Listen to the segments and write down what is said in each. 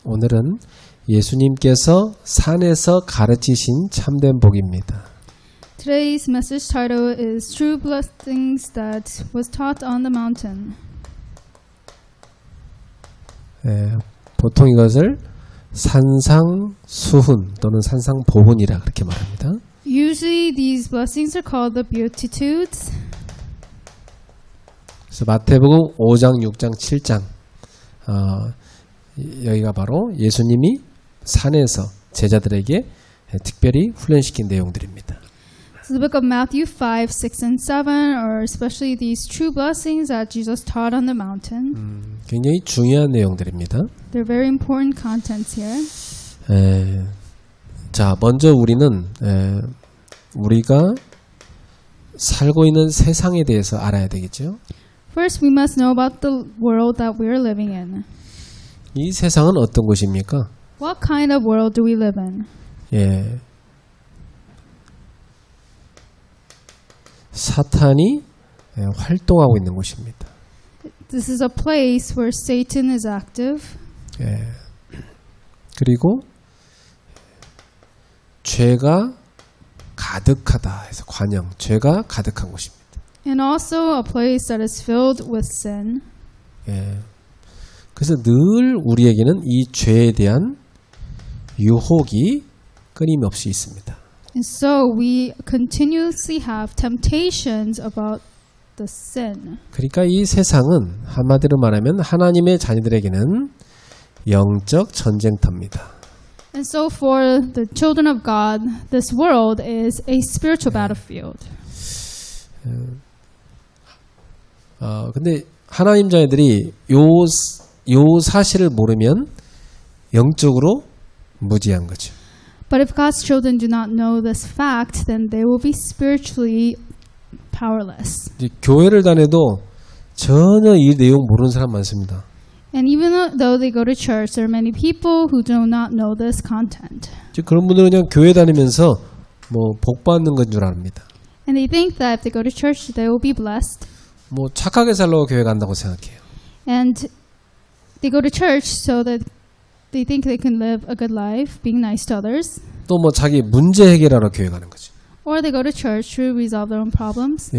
오늘은 예수님께서 산에서 가르치신 참된 복입니다. Today's message title is True Blessings That Was Taught on the Mountain. 보통 이것을 산상수훈 또는 산상보훈이라 그렇게 말합니다. Usually these blessings are called the Beatitudes. 그래서 마태복음 5장, 6장, 7장 여기가 바로 예수님이 산에서 제자들에게 특별히 훈련시킨 내용들입니다. So the book of Matthew 5, 6, and 7 are especially these true blessings that Jesus taught on the mountain. 굉장히 중요한 내용들입니다. They're very important contents here. 자, 먼저 우리는 우리가 살고 있는 세상에 대해서 알아야 되겠죠. First, we must know about the world that we are living in. 이 세상은 어떤 곳입니까? What kind of world do we live in? 사탄이 활동하고 있는 곳입니다. This is a place where Satan is active. 그리고 죄가 가득하다 해서 관영, 죄가 가득한 곳입니다. And also a place that is filled with sin. 그래서 늘 우리에게는 이 죄에 대한 유혹이 끊임없이 있습니다. And so we continuously have temptations about the sin. 그러니까 이 세상은 한마디로 말하면 하나님의 자녀들에게는 영적 전쟁터입니다. And so for the children of God, this world is a spiritual battlefield. 근데 하나님 자녀들이 요 사실을 모르면 영적으로 무지한 거죠. But if God's children do not know this fact, then they will be spiritually powerless. 이제 교회를 다녀도 전혀 이 내용 모르는 사람 많습니다. And even though they go to church, there are many people who do not know this content. 그런 분들은 그냥 교회 다니면서 뭐 복 받는 건 줄 압니다. And they think that if they go to church, they will be blessed. 뭐 착하게 살려고 교회 간다고 생각해요. And they go to church so that they think they can live a good life, being nice to others. 또 뭐 자기 문제 해결하러 교회 가는 거죠. Or they go to church to resolve their own problems.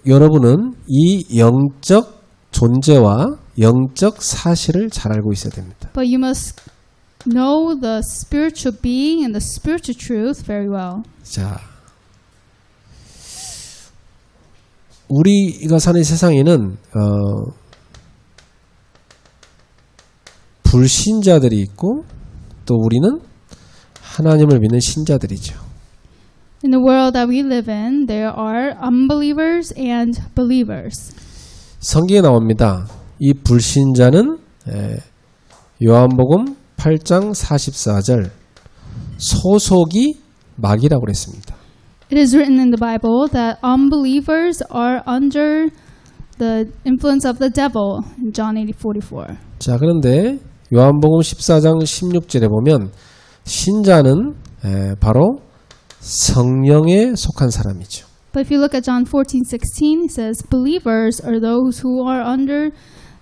여러분은 이 영적 존재와 영적 사실을 잘 알고 있어야 됩니다. But you must know the spiritual being and the spiritual truth very well. 자, 우리가 사는 세상에는 불신자들이 있고 또 우리는 하나님을 믿는 신자들이죠. In the world that we live in, there are unbelievers and believers. 성경에 나옵니다. 이 불신자는 요한복음 8장 44절 소속이 마귀라고 그랬습니다. It is written in the Bible that unbelievers are under the influence of the devil in John 8:44. 자, 그런데 요한복음 14장 16절에 보면 신자는 바로 성령에 속한 사람이죠. But if you look at John 14:16, it says believers are those who are under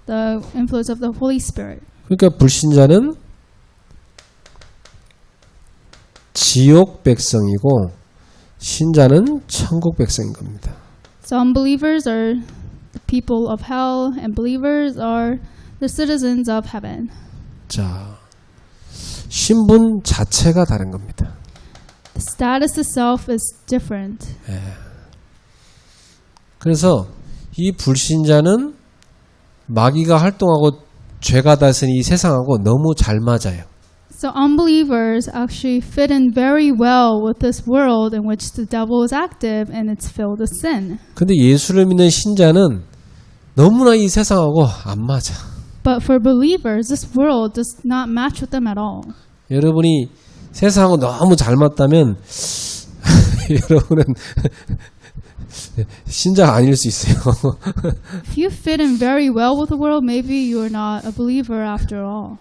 the influence of the Holy Spirit. 그러니까 불신자는 지옥 백성이고 신자는 천국 백성인 겁니다. So unbelievers are the people of hell and believers are the citizens of heaven. 자, 신분 자체가 다른 겁니다. The status itself is different. 그래서 이 불신자는 마귀가 활동하고 죄가 다스린 이 세상하고 너무 잘 맞아요. So unbelievers actually fit in very well with this world in which the devil is active and it's filled with sin. 근데 예수를 믿는 신자는 너무나 이 세상하고 안 맞아. But for believers, this world does not match with them at all. 여러분이 세상하고 너무 잘 맞다면 여러분은 신자가 아닐 수 있어요. If you fit in very well with the world, maybe you are not a believer after all.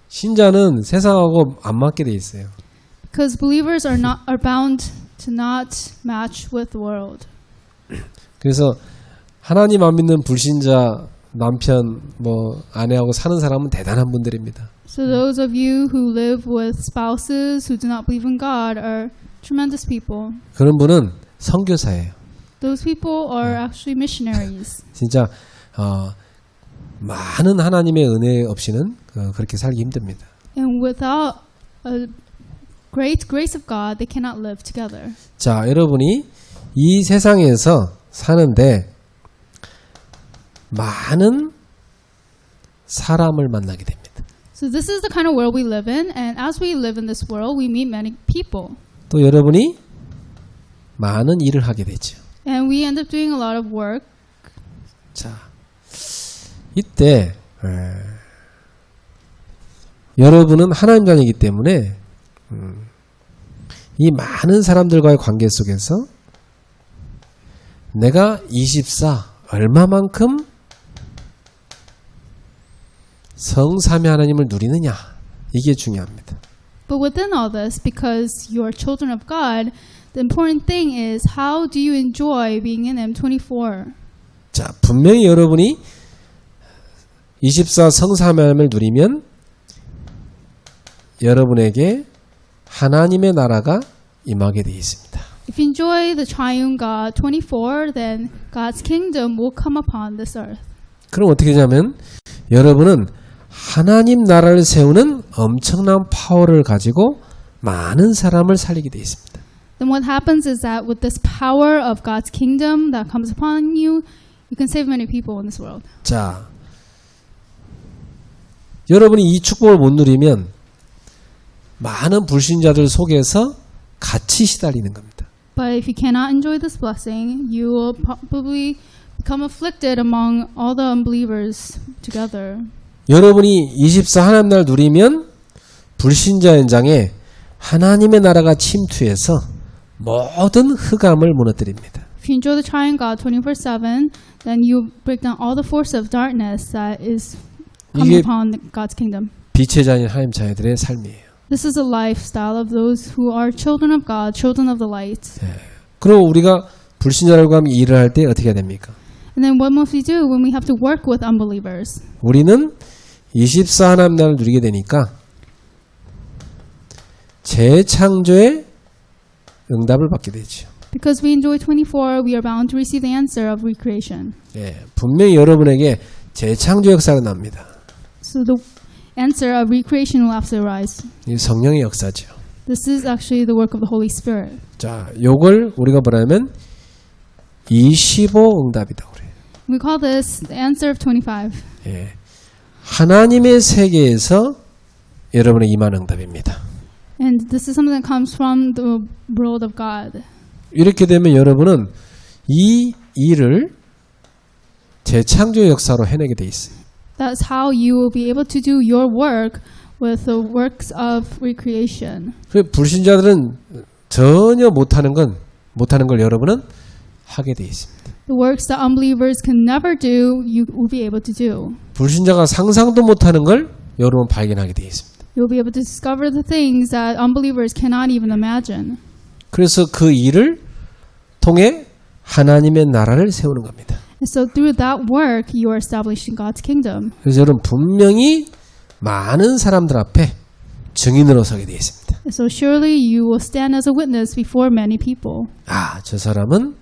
신자는 세상하고 안 맞게 돼 있어요. Because believers are bound to not match with the world. 그래서 하나님 안 믿는 불신자 남편 뭐 아내하고 사는 사람은 대단한 분들입니다. So those of you who live with spouses who do not believe in God are tremendous people. 그런 분은 선교사예요. Those people are actually missionaries. 진짜 많은 하나님의 은혜 없이는 그렇게 살기 힘듭니다. And without a great grace of God, they cannot live together. 자, 여러분이 이 세상에서 사는데 많은 사람을 만나게 됩니다. So this is the kind of world we live in, and as we live in this world, we meet many people. 또 여러분이 많은 일을 하게 되죠. And we end up doing a lot of work. 자, 이때 여러분은 하나님 자녀이기 때문에 이 많은 사람들과의 관계 속에서 내가 24 얼마만큼 성삼위 하나님을 누리느냐, 이게 중요합니다. But within all this, because you are children of God, the important thing is how do you enjoy being in Him 24? 자, 분명히 여러분이 24 성삼위 하나님을 누리면 여러분에게 하나님의 나라가 임하게 되어 있습니다. If you enjoy the triune God 24, then God's kingdom will come upon this earth. 그럼 어떻게 되냐면 여러분은 하나님 나라를 세우는 엄청난 파워를 가지고 많은 사람을 살리게 되어 있습니다. Then what happens is that with this power of God's kingdom that comes upon you, you can save many people in this world. 자, 여러분이 이 축복을 못 누리면 많은 불신자들 속에서 같이 시달리는 겁니다. But if you cannot enjoy this blessing, you will probably become afflicted among all the unbelievers together. 여러분이 24 하나님 나라를 누리면 불신자 현장에 하나님의 나라가 침투해서 모든 흑암을 무너뜨립니다. If you enjoy the triune God 24/7, then you break down all the force of darkness that is coming upon God's kingdom. 빛의 자녀 하나님 자녀들의 삶이에요. This is a lifestyle of those who are children of God, children of the light. 그리고 우리가 불신자들과 함께 일을 할 때 어떻게 해야 됩니까? And then what must we do when we have to work with unbelievers? 우리는 24 하나님 나라를 누리게 되니까 재창조의 응답을 받게 되죠. Because we enjoy 24, we are bound to receive the answer of recreation. 분명히 여러분에게 재창조 역사가 납니다. So the answer of recreation will have to arise. 이 성령의 역사죠. This is actually the work of the Holy Spirit. 자, 요걸 우리가 뭐냐면 25 응답이다 그래요. We call this the answer of 25. 하나님의 세계에서 여러분의 임한 응답입니다. And this is something that comes from the world of God. 이렇게 되면 여러분은 이 일을 재창조의 역사로 해내게 돼 있어요. That's how you will be able to do your work with the works of recreation. 불신자들은 전혀 못하는 걸 여러분은 하게 돼 있습니다. The works that unbelievers can never do, you will be able to do. 불신자가 상상도 못하는 걸 여러분 발견하게 돼 있습니다. You'll be able to discover the things that unbelievers cannot even imagine. 그래서 그 일을 통해 하나님의 나라를 세우는 겁니다. And so through that work, you are establishing God's kingdom. 그래서 여러분 분명히 많은 사람들 앞에 증인으로 서게 되어 있습니다. And so surely you will stand as a witness before many people. 아, 저 사람은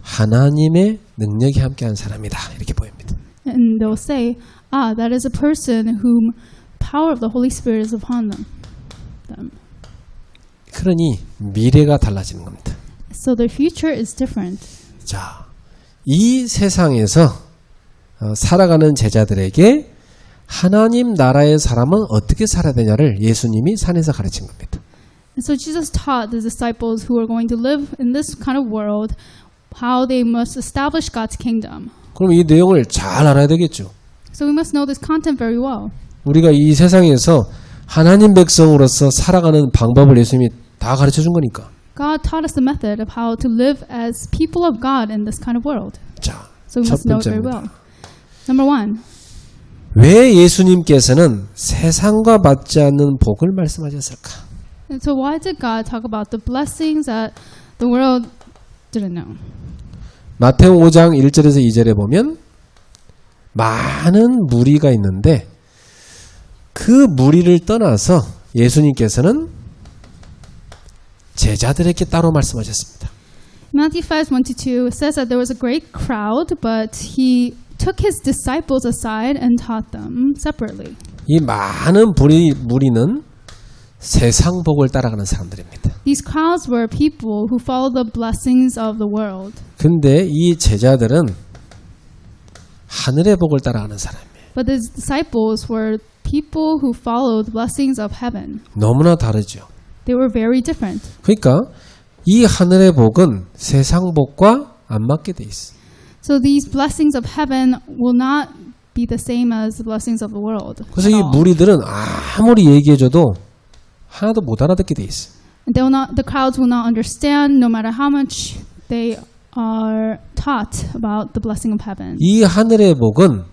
하나님의 능력이 함께한 사람이다. 이렇게 보입니다. And they'll say, that is a person whom power of the Holy Spirit is upon them. 그러니 미래가 달라지는 겁니다. So their future is different. 자, 이 세상에서 살아가는 제자들에게 하나님 나라의 사람은 어떻게 살아야 되냐를 예수님이 산에서 가르친 겁니다. And so Jesus taught the disciples who are going to live in this kind of world how they must establish God's kingdom. 그럼 이 내용을 잘 알아야 되겠죠. So we must know this content very well. 우리가 이 세상에서 하나님 백성으로서 살아가는 방법을 예수님이 다 가르쳐 준 거니까. God taught us the method of how to live as people of God in this kind of world. 자, So we 첫 must know it very 번째입니다. well. Number one, 왜 예수님께서는 세상과 맞지 않는 복을 말씀하셨을까? and so why did God talk about the blessings that the world didn't know? 마태오 5장 1절에서 2절에 보면 많은 무리가 있는데 그 무리를 떠나서 예수님께서는 제자들에게 따로 말씀하셨습니다. Matthew 5:1-2 says that there was a great crowd, but he took his disciples aside and taught them separately. 이 많은 무리는 세상 복을 따라가는 사람들입니다. These crowds were people who follow the blessings of the world. 근데 이 제자들은 하늘의 복을 따라가는 사람이에요. But the disciples were people who followed the blessings of heaven. 너무나 다르죠. They were very different. 그러니까 이 하늘의 복은 세상 복과 안 맞게 돼 있어. So these blessings of heaven will not be the same as the blessings of the world. 그래서 이 무리들은 아무리 얘기해줘도 하나도 못 알아듣게 돼 있어. The crowds will not understand no matter how much they are taught about the blessing of heaven. 이 하늘의 복은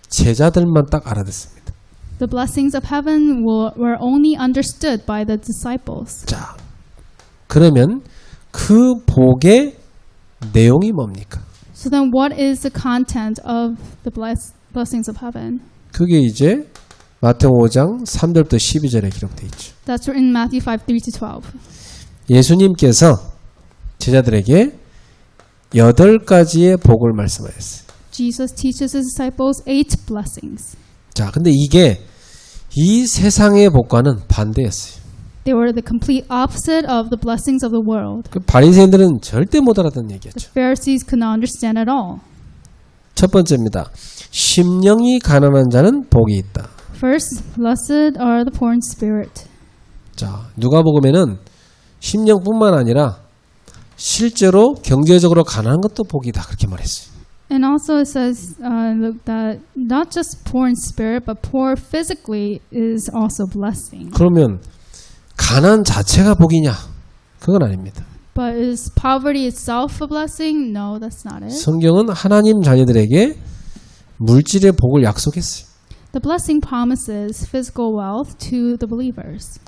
제자들만 딱 알아듣습니다. The blessings of heaven were only understood by the disciples. 자, 그러면 그 복의 내용이 뭡니까? So then what is the content of the blessings of heaven? 그게 이제 마태복음 5장 3절부터 12절에 기록되어 있죠. That's in Matthew 5:3-12. 예수님께서 제자들에게 8가지의 복을 말씀하셨어요. Jesus teaches his disciples 8 blessings. 자, 근데 이게 이 세상의 복과는 반대였어요. They were the complete opposite of the blessings of the world. 그 바리새인들은 절대 못 알아듣는 The 얘기였죠. Pharisees could not understand at all. 첫 번째입니다. 심령이 가난한 자는 복이 있다. First, blessed are the poor in spirit. 자, 누가복음에는 심령뿐만 아니라 실제로 경제적으로 가난한 것도 복이다 그렇게 말했어요. And also it says that not just poor in spirit, but poor physically is also blessing. 그러면 가난 자체가 복이냐? 그건 아닙니다. But is poverty itself a blessing? No, that's not it. 성경은 하나님 자녀들에게 물질의 복을 약속했어요. The blessing promises physical wealth to the believers.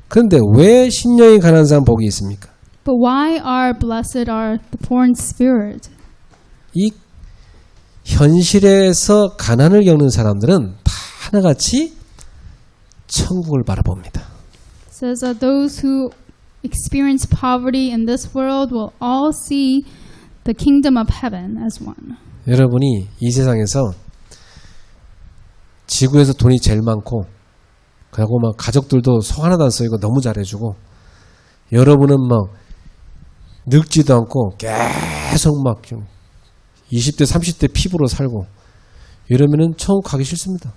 그런데 왜 심령이 가난한 사람 복이 있습니까? But why are blessed are the poor in spirit? 이 현실에서 가난을 겪는 사람들은 다 하나같이 천국을 바라봅니다. It says that those who experience poverty in this world will all see the kingdom of heaven as one. 여러분이 이 세상에서 지구에서 돈이 제일 많고 그리고 막 가족들도 속 하나도 안 썩이고 너무 잘해주고 여러분은 막 늙지도 않고 계속 막 20대 30대 피부로 살고 이러면은 천국 가기 싫습니다.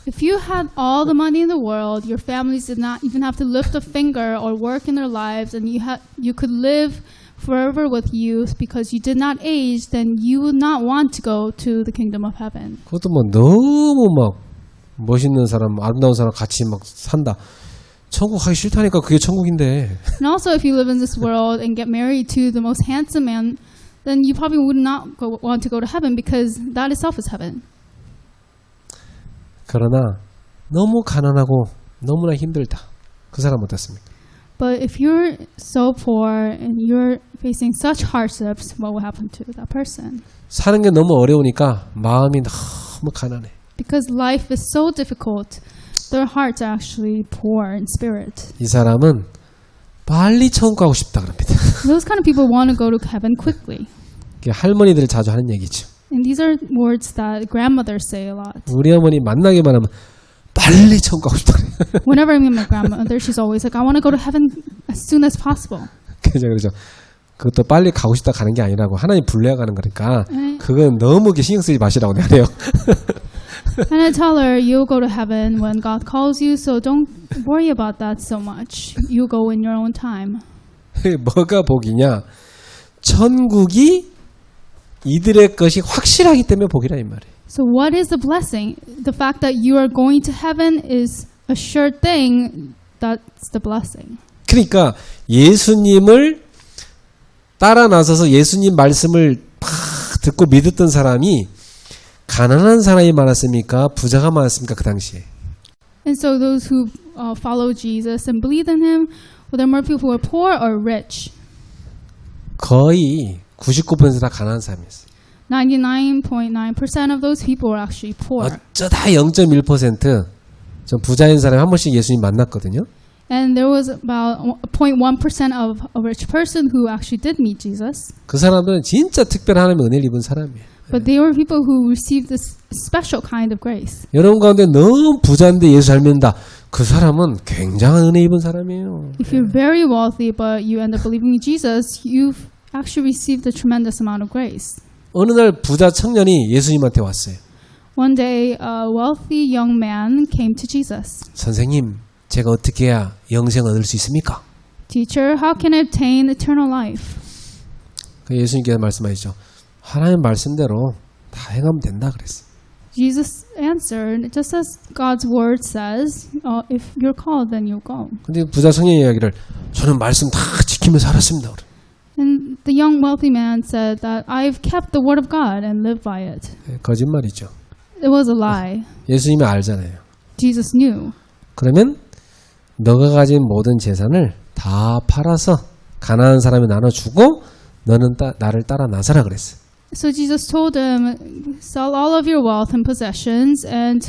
If you had all the money in the world, your families did not even have to lift a finger or work in their lives, and you could live forever with youth because you did not age, then you would not want to go to the kingdom of heaven. 그것도 뭐 너무 막 멋있는 사람, 아름다운 사람 같이 막 산다. 천국 가기 싫다니까 그게 천국인데. And also, if you live in this world and get married to the most handsome man, then you probably would not want to go to heaven because that itself is heaven. 그러나 너무 가난하고 너무나 힘들다. 그 사람 어떻습니까? But if you're so poor and you're facing such hardships, what will happen to that person? 사는 게 너무 어려우니까 마음이 너무 가난해. Because life is so difficult, their hearts are actually poor in spirit. 이 사람은 빨리 천국 가고 싶다 그럽니다. Those kind of people want to go to heaven quickly. 이게 할머니들이 자주 하는 얘기죠. And these are words that grandmothers say a lot. 우리 어머니 만나기만 하면 빨리 천국 가고 싶다 그래요. Whenever I meet my grandmother, she's always like, I want to go to heaven as soon as possible. 그죠. 그것도 빨리 가고 싶다 가는 게 아니라고 하나님 불러야 가는 거니까 그건 너무 신경 쓰지 마시라고 내가 해요. And I tell her, you'll go to heaven when God calls you, so don't worry about that so much. You go in your own time. 뭐가 복이냐? 천국이 이들의 것이 확실하기 때문에 복이라 이 말이에요. So what is the blessing? The fact that you are going to heaven is a sure thing. That's the blessing. 그러니까 예수님을 따라 나서서 예수님 말씀을 팍 듣고 믿었던 사람이 가난한 사람이 많았습니까? 부자가 많았습니까? 그 당시에. And so those who follow Jesus and believe in him, were there more people who are poor or rich? 거의 99% 다 가난한 사람이었어요. 99.9% of those people were actually poor. 어쩌다 0.1%좀 부자인 사람이 한 번씩 예수님 만났거든요. And there was about 0.1% of a rich person who actually did meet Jesus. 그 사람들은 진짜 특별한 하나님의 은혜를 입은 사람이에요. But they were people who received this special kind of grace. 여러분 가운데 너무 부자인데 예수 잘 믿는다. 그 사람은 굉장한 은혜 입은 사람이에요. If you're very wealthy but you end up believing in Jesus, you've actually received a tremendous amount of grace. 어느 날 부자 청년이 예수님한테 왔어요. One day, a wealthy young man came to Jesus. 선생님, 제가 어떻게 해야 영생 얻을 수 있습니까? Teacher, how can I obtain eternal life? 그 예수님께서 말씀하시죠. 하나님 말씀대로 다 행하면 된다 그랬어요. Jesus answered, just as God's word says, if you're called, then you'll go. 근데 부자 청년 이야기를 저는 말씀 다 지키며 살았습니다. And the young wealthy man said that I've kept the word of God and lived by it. 거짓말이죠. It was a lie. 예수님이 알잖아요. Jesus knew. 그러면 너가 가진 모든 재산을 다 팔아서 가난한 사람에 나눠주고 너는 나를 따라 나서라 그랬어요. So Jesus told him, sell all of your wealth and possessions and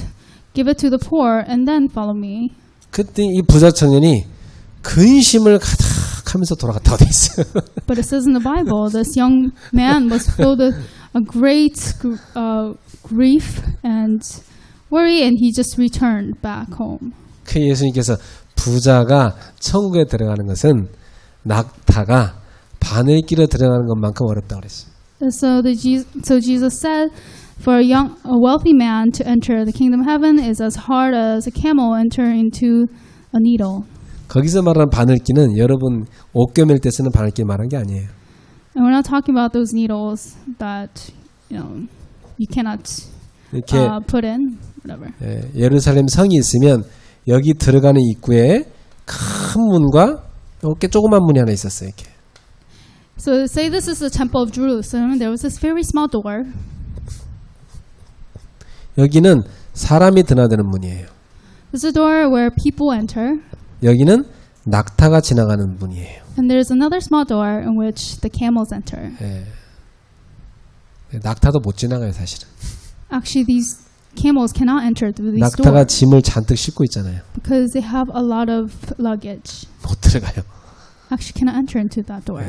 give it to the poor and then follow me. 그때 이 부자 청년이 근심을 가득하면서 돌아갔다고 돼 있어요. But it says in the Bible, this young man was filled with a great grief and worry, and he just returned back home. 그 예수님께서 부자가 천국에 들어가는 것은 낙타가 바늘 끼러 들어가는 것만큼 어렵다고 그랬어요. So Jesus said, for a wealthy man to enter the kingdom of heaven is as hard as a camel entering into a needle. 거기서 말하는 바늘끼는 여러분 옷 꿰맬 때 쓰는 바늘끼 말한 게 아니에요. And we're not talking about those needles that you cannot 이렇게 put in, whatever. 예루살렘 성이 있으면 여기 들어가는 입구에 큰 문과 이렇게 조그만 문이 하나 있었어요. 이렇게. So say this is the temple of Jerusalem. There was this very small door. 여기는 사람이 드나드는 문이에요. There's a door where people enter. 여기는 낙타가 지나가는 문이에요. And there's another small door in which the camels enter. 낙타도 못 지나가요, 사실은. Actually, these camels cannot enter through these 낙타가 doors 짐을 잔뜩 싣고 있잖아요. because they have a lot of luggage. 못 들어가요. Actually, cannot enter into that door.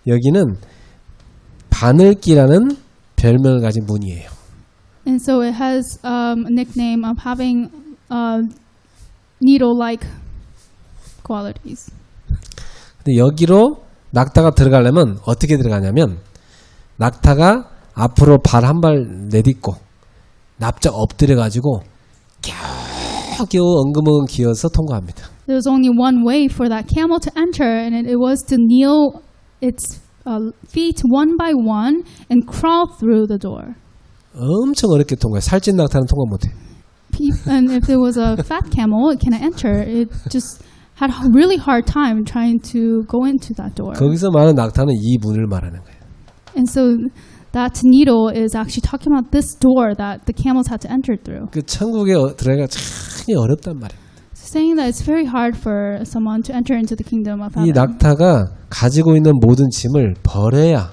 여기는 바늘기라는 별명을 가진 문이에요. And so it has a nickname of having needle-like qualities. 근데 여기로 낙타가 들어가려면 어떻게 들어가냐면 낙타가 앞으로 발 한 발 내딛고 납작 엎드려가지고 겨우겨우 엉금엉금 기어서 통과합니다. There was only one way for that camel to enter, and it was to kneel its feet one by one and crawl through the door. 엄청 어렵게 통과해요. 살찐 낙타는 통과 못해. And if there was a fat camel, it cannot enter. It just had a really hard time trying to go into that door. 거기서 말하는 낙타는 이 문을 말하는 거예요. And so that needle is actually talking about this door that the camels had to enter through. 그 천국에 들어가기가 참 어렵단 말이에요. Saying that it's very hard for someone to enter into the kingdom of 이 heaven. 낙타가 가지고 있는 모든 짐을 버려야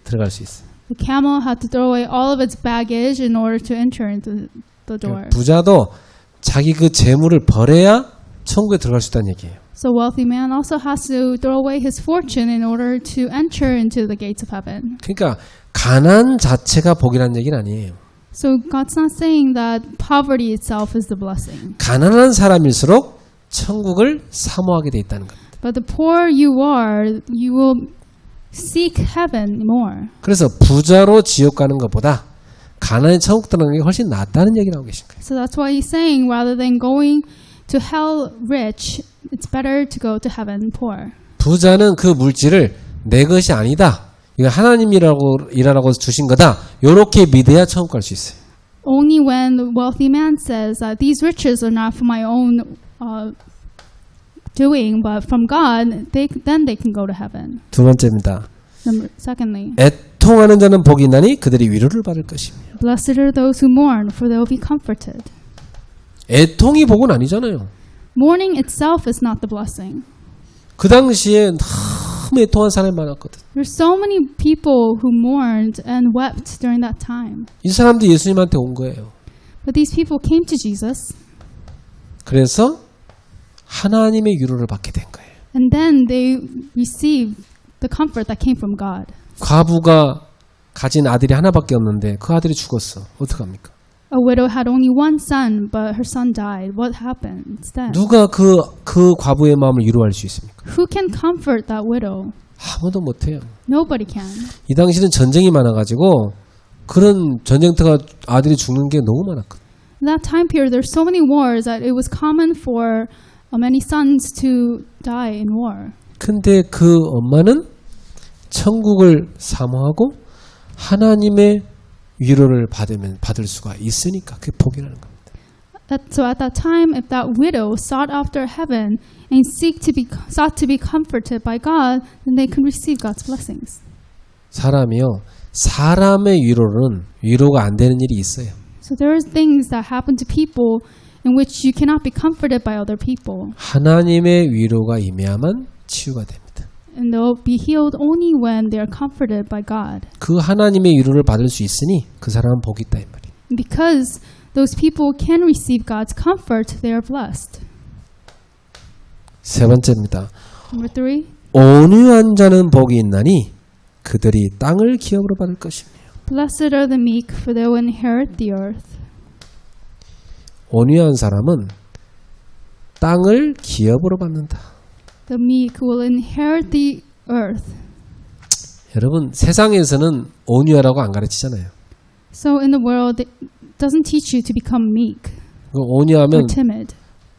들어갈 수 있어요. The camel had to throw away all of its baggage in order to enter into the door. 부자도 자기 그 재물을 버려야 천국에 들어갈 수 있다는 얘기예요. So wealthy man also has to throw away his fortune in order to enter into the gates of heaven. 그러니까 가난 자체가 복이라는 얘기는 아니에요. So God's not saying that poverty itself is the blessing. 가난한 사람일수록 천국을 사모하게 돼 있다는 겁니다. But the poorer you are, you will seek heaven more. 그래서 부자로 지옥 가는 것보다 가난한 천국 들어가는 게 훨씬 낫다는 얘기를 하고 계신 거예요. So that's why he's saying rather than going to hell rich, it's better to go to heaven poor. 부자는 그 물질을 내 것이 아니다. 이거 하나님이라고 일하라고 주신 거다. 이렇게 믿어야 천국 갈 수 있어요. Only when the wealthy man says that these riches are not for my own doing, but from God, then they can go to heaven. 두 번째입니다. Secondly, 애통하는 자는 복이 있나니 그들이 위로를 받을 것이며. blessed are those who mourn, for they will be comforted. 애통이 복은 아니잖아요. Mourning itself is not the blessing. 그 당시에 너무 애통한 사람이 많았거든. There's so many people who mourned and wept during that time. 이 사람도 예수님한테 온 거예요. But these people came to Jesus, 그래서 하나님의 위로를 받게 된 거예요. and then they received the comfort that came from God. 과부가 가진 아들이 하나밖에 없는데 그 아들이 죽었어. 어떡합니까? A widow had only one son, but her son died. What happened instead? 누가 그 과부의 마음을 위로할 수 있습니까? Who can comfort that widow? 아무도 못해요. Nobody can. 이 당시는 전쟁이 많아가지고 그런 전쟁터가 아들이 죽는 게 너무 많았거든. In that time period, there's so many wars that it was common for many sons to die in war. 근데 그 엄마는 천국을 사모하고 하나님의 위로를 받을 수가 있으니까 그게 복이라는 겁니다. So at that time, if that widow sought after heaven and sought to be comforted by God, then they could receive God's blessings. 사람이요, 사람의 위로가 안 되는 일이 있어요. So there are things that happen to people in which you cannot be comforted by other people. 하나님의 위로가 임해야만 치유가 됩니다. And they'll be healed only when they are comforted by God. 그 하나님의 위로를 받을 수 있으니 그 사람은 복이 있다 이 말이에요. And because those people can receive God's comfort, they are blessed. 세 번째입니다. Number 3. 온유한 자는 복이 있나니 그들이 땅을 기업으로 받을 것이며. Blessed are the meek, for they will inherit the earth. 온유한 사람은 땅을 기업으로 받는다. The meek will inherit the earth. 여러분, 세상에서는 온유하라고 안 가르치잖아요. So in the world, it doesn't teach you to become meek 온유하면 or timid.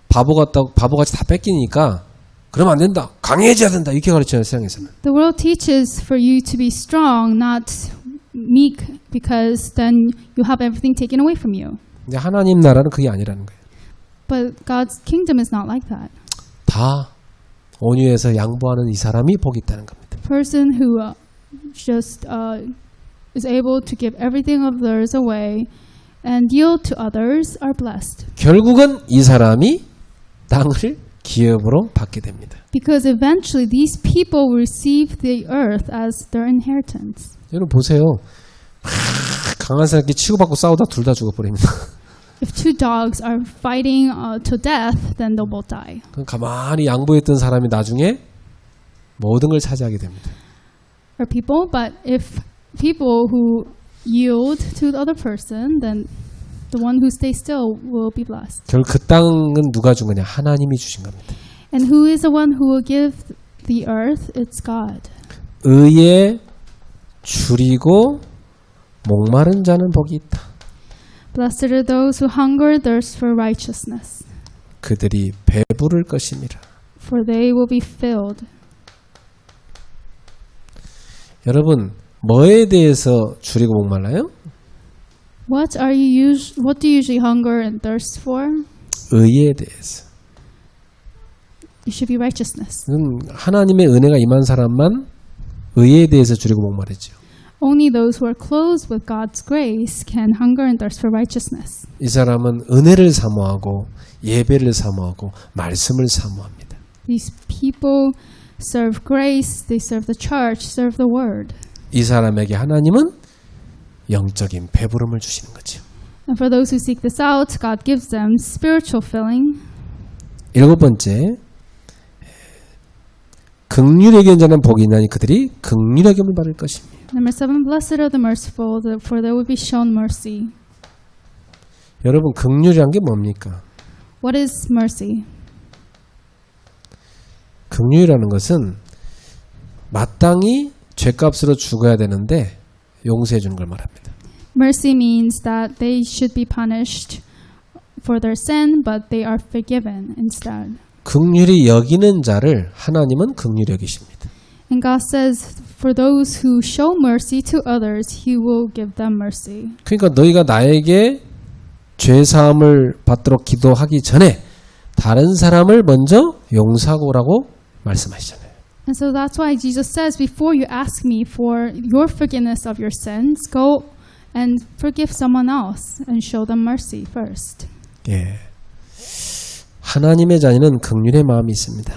바보같이 다 뺏기니까 그러면 안 된다. 강해져야 된다. 이렇게 가르쳐요, 세상에서는. The world teaches for you to be strong, not meek, because then you have everything taken away from you. 근데 하나님 나라는 그게 아니라는 거예요. But God's kingdom is not like that. 다 온유해서 양보하는 이 사람이 복이 있다는 겁니다. Person who just is able to give everything of theirs away and yield to others are blessed. 결국은 이 사람이 땅을 기업으로 받게 됩니다. Because eventually these people will receive the earth as their inheritance. 여러분 보세요. 강한 사람끼리 치고받고 싸우다 둘 다 죽어버립니다. If two dogs are fighting to death, then they'll both die. 그럼 가만히 양보했던 사람이 나중에 모든 걸 차지하게 됩니다. Or people, but if people who yield to the other person, then the one who stays still will be blessed. 결국 그 땅은 누가 준 거냐? 하나님이 주신 겁니다. And who is the one who will give the earth? It's God. 의에 줄이고 목마른 자는 복이 있다. Blessed are those who hunger and thirst for righteousness, 그들이 배부를 것임이라. for they will be filled. 여러분, 뭐에 대해서 줄이고 목말라요? What do you usually hunger and thirst for? 의에 대해서. It should be righteousness. 하나님의 은혜가 임한 사람만 의에 대해서 줄이고 목마르죠. Only those who are clothed with God's grace can hunger and thirst for righteousness. 이 사람은 은혜를 사모하고 예배를 사모하고 말씀을 사모합니다. These people serve grace, they serve the church, serve the word. 이 사람에게 하나님은 영적인 배부름을 주시는 거죠. And for those who seek this out, God gives them spiritual filling. 일곱 번째, 긍휼하게 자는 복이 있나니 그들이 긍휼하게을 받을 것입니다. Number 7, blessed are the merciful, for they will be shown mercy. 여러분, 긍휼이란 게 뭡니까? What is mercy? 긍휼이라는 것은 마땅히 죄값으로 죽어야 되는데 용서해 주는 걸 말합니다. Mercy means that they should be punished for their sin, but they are forgiven instead. 긍휼히 여기는 자를 하나님은 긍휼히 여기십니다. And God says, for those who show mercy to others, He will give them mercy. 그러니까 너희가 나에게 죄 사함을 받도록 기도하기 전에 다른 사람을 먼저 용서하고 오라고 말씀하시잖아요. And so that's why Jesus says, before you ask me for your forgiveness of your sins, go and forgive someone else and show them mercy first. 예. 하나님의 자녀는 긍휼의 마음이 있습니다.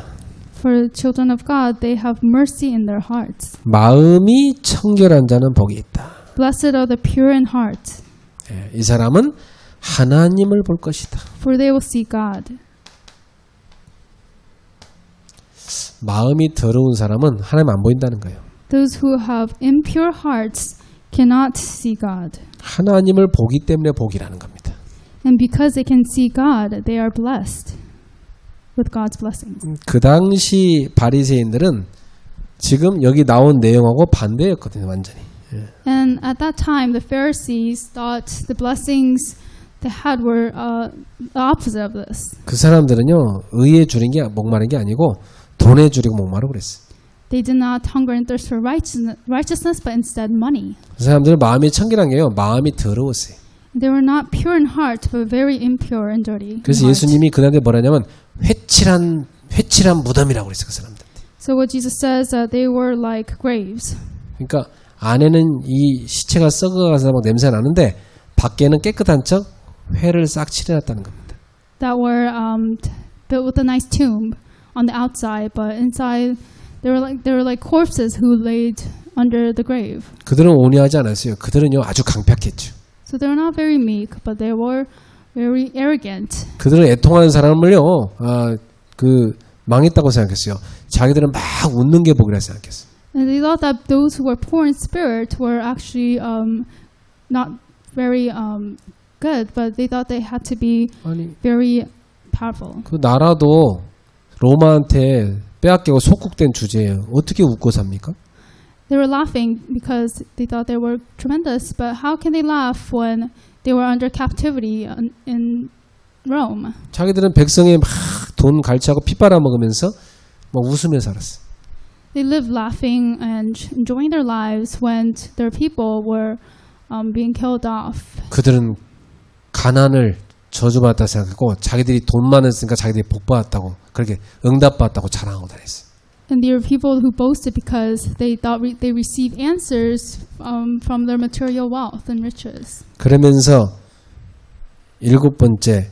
for the children of God, they have mercy in their hearts. 마음이 청결한 자는 복이 있다. Blessed are the pure in heart, 예, 이 사람은 하나님을 볼 것이다. for they will see God. 마음이 더러운 사람은 하나님 안 보인다는 거예요. Those who have impure hearts cannot see God. 하나님을 보기 때문에 복이라는 겁니다. And because they can see God, they are blessed with God's blessings. 그 당시 바리새인들은 지금 여기 나온 내용하고 반대였거든요, 완전히. And at that time, the Pharisees thought the blessings they had were the opposite of this. 그 사람들은요, 의에 줄인 게 목마른 게 아니고 돈에 줄이고 목마르고 그랬어요. They did not hunger and thirst for righteousness, but instead money. 그 사람들은 마음이 청결한 게요, 마음이 더러웠어요. They were not pure in heart, but very impure and dirty. 그래서 예수님이 그날에 뭐라냐면 회칠한 무덤이라고 그랬어요, 그 사람들. So what Jesus says that they were like graves. 그러니까 안에는 이 시체가 썩어가서 막 냄새 나는데 밖에는 깨끗한 척 회를 싹 칠해놨다는 겁니다. That were built with a nice tomb on the outside, but inside they were like corpses who laid under the grave. 그들은 온유하지 않았어요. 그들은요 아주 강팍했죠. So they were not very meek, but they were very arrogant. 그들은 애통하는 사람을요, 망했다고 생각했어요. 자기들은 막 웃는 게 복이라 생각했어요. And they thought that those who were poor in spirit were actually not very good, but they thought they had to be 아니, very powerful. 그 나라도 로마한테 빼앗기고 속국된 주제예요. 어떻게 웃고 삽니까? They were laughing because they thought they were tremendous, but how can they laugh when they were under captivity in Rome? 자기들은 백성에 막 돈 갈취하고 피 빨아먹으면서 막 웃으며 살았어. They lived laughing and enjoying their lives when their people were being killed off. 그들은 가난을 저주받았다 생각했고 자기들이 돈 많았으니까 자기들이 복 받았다고 그렇게 응답받았다고 자랑하고 다녔어요. And there were people who boasted because they thought they received answers from their material wealth and riches. 그러면서 7번째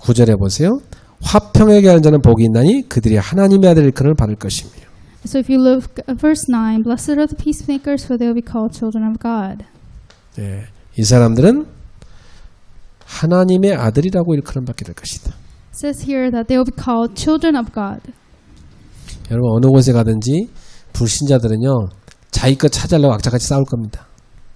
9절에 보세요. 화평하게 하는 자는 복이 있나니 그들이 하나님의 아들을 그를 받을 것이며. So if you look at verse 9, blessed are the peacemakers, for they will be called children of God. 예, 이 사람들은 하나님의 아들이라고 일컬음 받게 될 것이다. It says here that they will be called children of God. 여러분 어느 곳에 가든지 불신자들은요 자기 것 찾으려고 악착같이 싸울 겁니다.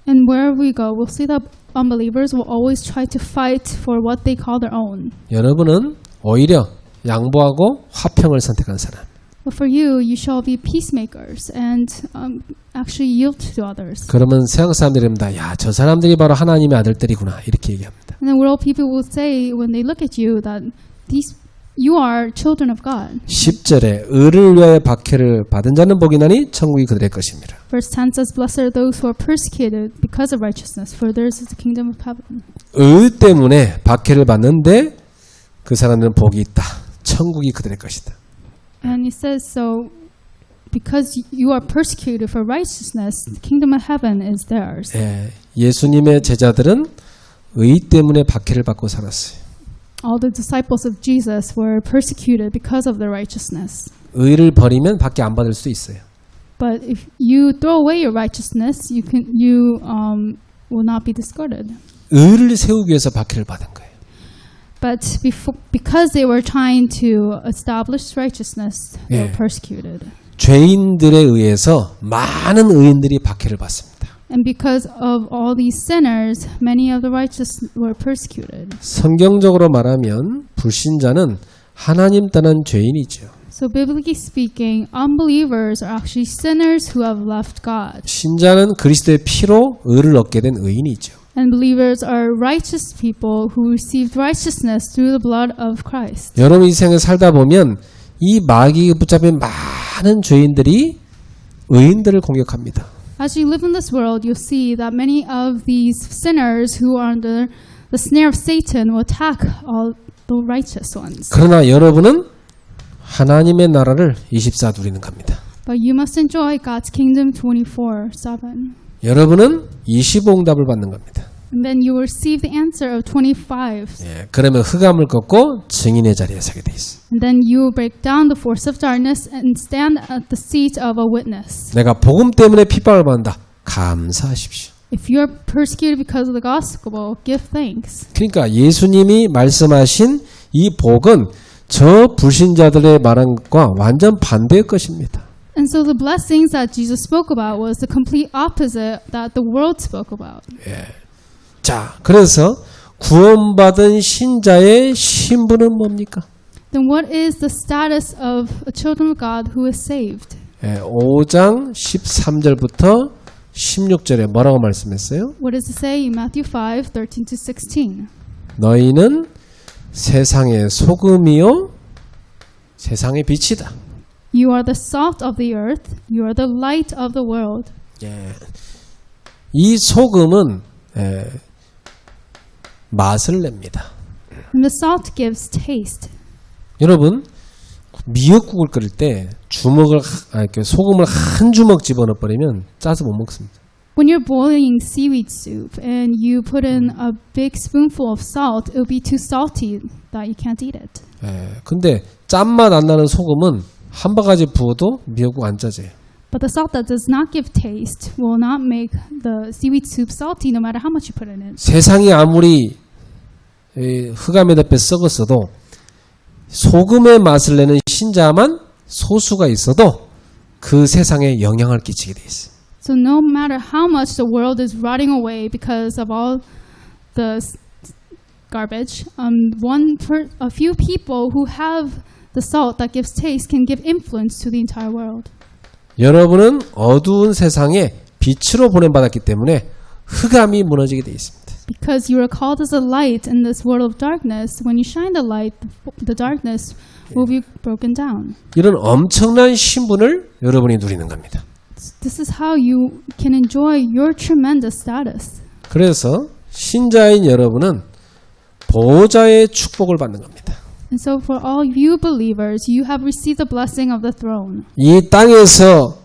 And wherever we go, we'll see that unbelievers will always try to fight for what they call their own. 여러분은 오히려 양보하고 화평을 선택한 사람. But for you, you shall be peacemakers and actually yield to others. 그러면 세상 사람들입니다. 야, 저 사람들이 바로 하나님의 아들들이구나 이렇게 얘기합니다. And the world people will say when they look at you that you are children of God. 10절에 의를 위하여 박해를 받은 자는 복이 나니 천국이 그들의 것입니다. Verse 10 says, blessed are those who are persecuted because of righteousness, for theirs is the kingdom of heaven. 의 때문에 박해를 받는데 그 사람들은 복이 있다. 천국이 그들의 것이다. And it says so because you are persecuted for righteousness, the kingdom of heaven is theirs. 예, 예수님의 제자들은 의 때문에 박해를 받고 살았어요. All the disciples of Jesus were persecuted because of their righteousness. 의를 버리면 밖에 안 받을 수 있어요. But if you throw away your righteousness, you will not be discarded. 의를 세우기 위해서 박해를 받은 거예요. But because they were trying to establish righteousness, they were 예. persecuted. 죄인들에 의해서 많은 의인들이 박해를 받습니다. And because of all these sinners, many of the righteous were persecuted. 성경적으로 말하면 불신자는 하나님 떠난 죄인이죠. So biblically speaking, unbelievers are actually sinners who have left God. 신자는 그리스도의 피로 의를 얻게 된 의인이죠. And believers are righteous people who received righteousness through the blood of Christ. 여러분 이 세상에 살다 보면 이 마귀에 붙잡힌 많은 죄인들이 의인들을 공격합니다. As you live in this world, you'll see that many of these sinners who are under the snare of Satan will attack all the righteous ones. 그러나 여러분은 하나님의 나라를 24 누리는 겁니다. But you must enjoy God's kingdom 24/7. 여러분은 25응답을 받는 겁니다. And then you will receive the answer of 25. 예, 그러면 흑암을 꺾고 증인의 자리에 서게 돼 있어. And then you will break down the force of darkness and stand at the seat of a witness. 내가 복음 때문에 핍박을 받는다. 감사하십시오. If you are persecuted because of the gospel, give thanks. 그러니까 예수님이 말씀하신 이 복은 저 불신자들의 말한 것과 완전 반대의 것입니다. And so the blessings that Jesus spoke about was the complete opposite that the world spoke about. 자, 그래서 구원받은 신자의 신분은 뭡니까? Then what is the status of a children of God who is saved? 5장 13절부터 16절에 뭐라고 말씀했어요? What does it say in Matthew 5:13 to 16? 너희는 세상의 소금이요 세상의 빛이다. You are the salt of the earth. You are the light of the world. 이 소금은 맛을 냅니다. And the salt gives taste. 여러분 미역국을 끓일 때 소금을 한 주먹 집어넣어 버리면 짜서 못 먹습니다. When you're boiling seaweed soup and you put in a big spoonful of salt, it will be too salty that you can't eat it. 근데 짠맛 안 나는 소금은 한 바가지 부어도 미역국 안 짜져요. But the salt that does not give taste will not make the seaweed soup salty no matter how much you put in it. 세상이 아무리 흑암에 덮여 썩었어도 소금의 맛을 내는 신자만 소수가 있어도 그 세상에 영향을 끼치게 돼 있어요. So no matter how much the world is rotting away because of all the garbage, a few people who have the salt that gives taste can give influence to the entire world. 여러분은 어두운 세상에 빛으로 보냄받았기 때문에 흑암이 무너지게 돼 있습니다. Because you are called as a light in this world of darkness, when you shine the light, the darkness will be broken down. 이런 엄청난 신분을 여러분이 누리는 겁니다. This is how you can enjoy your tremendous status. 그래서 신자인 여러분은 보호자의 축복을 받는 겁니다. And so for all you believers, you have received the blessing of the throne. 이 땅에서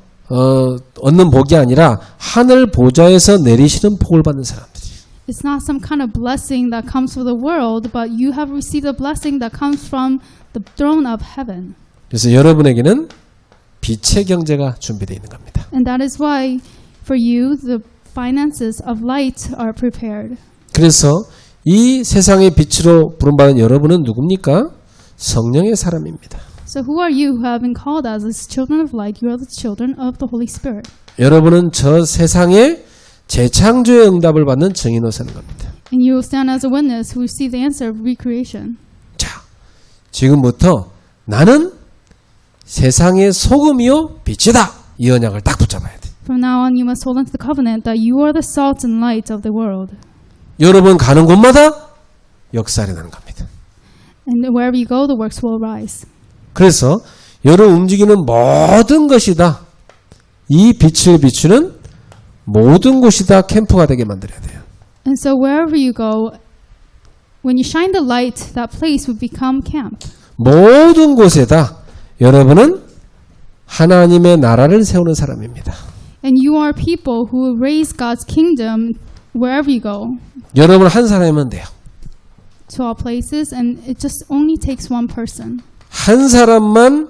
얻는 복이 아니라 하늘 보좌에서 내리시는 복을 받는 사람들이. It's not some kind of blessing that comes from the world, but you have received a blessing that comes from the throne of heaven. 그래서 여러분에게는 빛의 경제가 준비되어 있는 겁니다. And that is why for you the finances of light are prepared. 그래서 이 세상의 빛으로 부름받은 여러분은 누굽니까? 성령의 사람입니다. So who are you who have been called as the children of light? You are the children of the Holy Spirit. 여러분은 저 세상의 재창조의 응답을 받는 증인으로 사는 겁니다. And you will stand as a witness who receive the answer of recreation. 자, 지금부터 나는 세상의 소금이요 빛이다. 이 언약을 딱 붙잡아야 돼. From now on, you must hold onto the covenant that you are the salt and light of the world. 여러분 가는 곳마다 역사를 나는 겁니다. And wherever you go, the works will rise. 그래서 여러분 움직이는 모든 것이 다 이 빛을 비추는 모든 곳이 다 캠프가 되게 만들어야 돼요. And so wherever you go, when you shine the light, that place will become camp. 모든 곳에다 여러분은 하나님의 나라를 세우는 사람입니다. And you are people who will raise God's kingdom wherever you go. 여러분 한 사람이면 돼요. To all places, and it just only takes one person. 한 사람만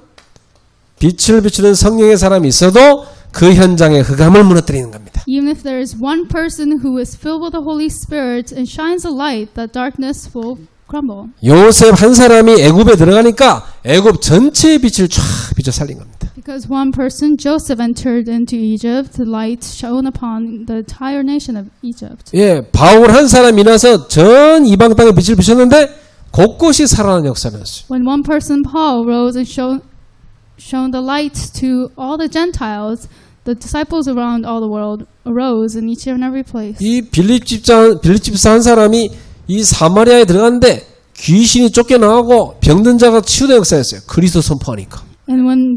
빛을 비추는 성령의 사람이 있어도 그 현장의 흑암을 무너뜨리는 겁니다. Even if there is one person who is filled with the Holy Spirit and shines a light, that darkness will crumble. 요셉 한 사람이 애굽에 들어가니까 애굽 전체의 빛을 쫙 비춰 살린 겁니다. Because one person, Joseph, entered into Egypt, the light shone upon the entire nation of Egypt. 예, 바울 한 사람이 나서 전 이방 땅에 빛을 비췄는데 곳곳이 살아나는 역사였어요. When one person, Paul, rose and shone the light to all the Gentiles, the disciples around all the world arose in each and every place. 이 빌립 집사 한 사람이 이 사마리아에 들어갔는데 귀신이 쫓겨나가고 병든 자가 치유된 역사였어요. 그리스도 선포하니까. And when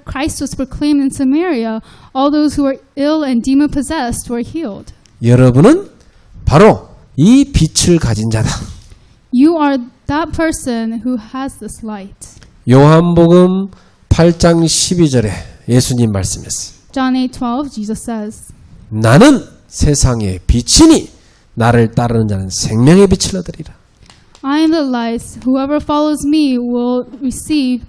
Christ was proclaimed in Samaria, all those who were ill and demon-possessed were healed. 여러분은 바로 이 빛을 가진 자다. You are that person who has this light. 요한복음 8장 12절에 예수님 말씀했어요. John 8:12, Jesus says, 나는 세상의 빛이니 나를 따르는 자는 생명의 빛을 얻으리라. I am the light. Whoever follows me will receive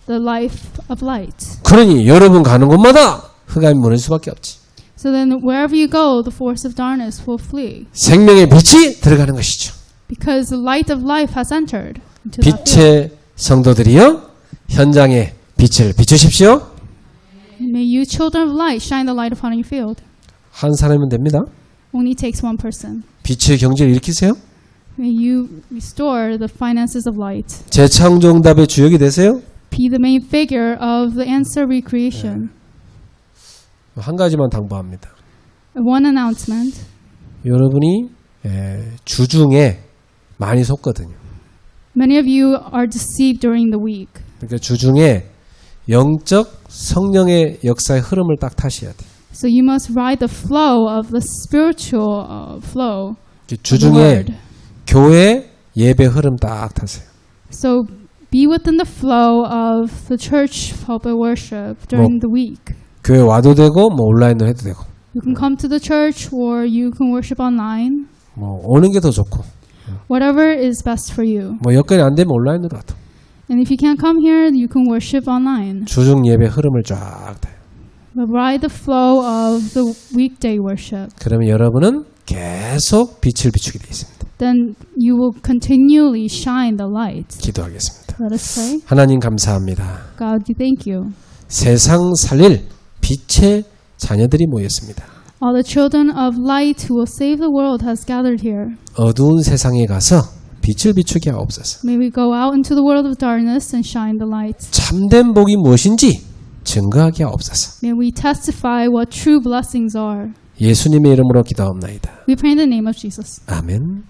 the life of light. 그러니 여러분 가는 곳마다 흑암이 무너질 수밖에 없지. So then wherever you go, the force of darkness will flee. 생명의 빛이 들어가는 것이죠. Because the light of life has entered into that field. 빛의 성도들이여 현장에 빛을 비추십시오. May you children of light shine the light upon your field. 한 사람이면 됩니다. Only takes one person. 빛의 경제를 일으키세요. May you restore the finances of light. 재창조응답의 주역이 되세요. Be the main figure of the answer recreation. 한 가지만 당부합니다. One announcement. 여러분이 주중에 많이 속거든요. Many of you are deceived during the week. 그러니까 주중에 영적 성령의 역사의 흐름을 딱 타셔야 돼요. So you must ride the flow of the spiritual flow. of the 주중에 word. 교회 예배 흐름 딱 타세요. So be within the flow of the church public worship during the week. 교회 와도 되고 뭐 온라인도 해도 되고 You can come to the church or you can worship online. 뭐 오는 게 더 좋고 Whatever is best for you. 뭐 여건이 안 되면 온라인으로 와도 And if you can't come here, you can worship online. 주중 예배 흐름을 쫙 타요. But ride the flow of the weekday worship. 그러면 여러분은 계속 빛을 비추게 되어 있습니다. Then you will continually shine the light. 기도하겠습니다. Let us pray. 하나님 감사합니다. God, we thank you. 세상 살릴 빛의 자녀들이 모였습니다. All the children of light who will save the world has gathered here. 어두운 세상에 가서 빛을 비추게 하옵소서. May we go out into the world of darkness and shine the light. 참된 복이 무엇인지 증거하게 하옵소서. May we testify what true blessings are. 예수님의 이름으로 기도하옵나이다. We pray in the name of Jesus. 아멘.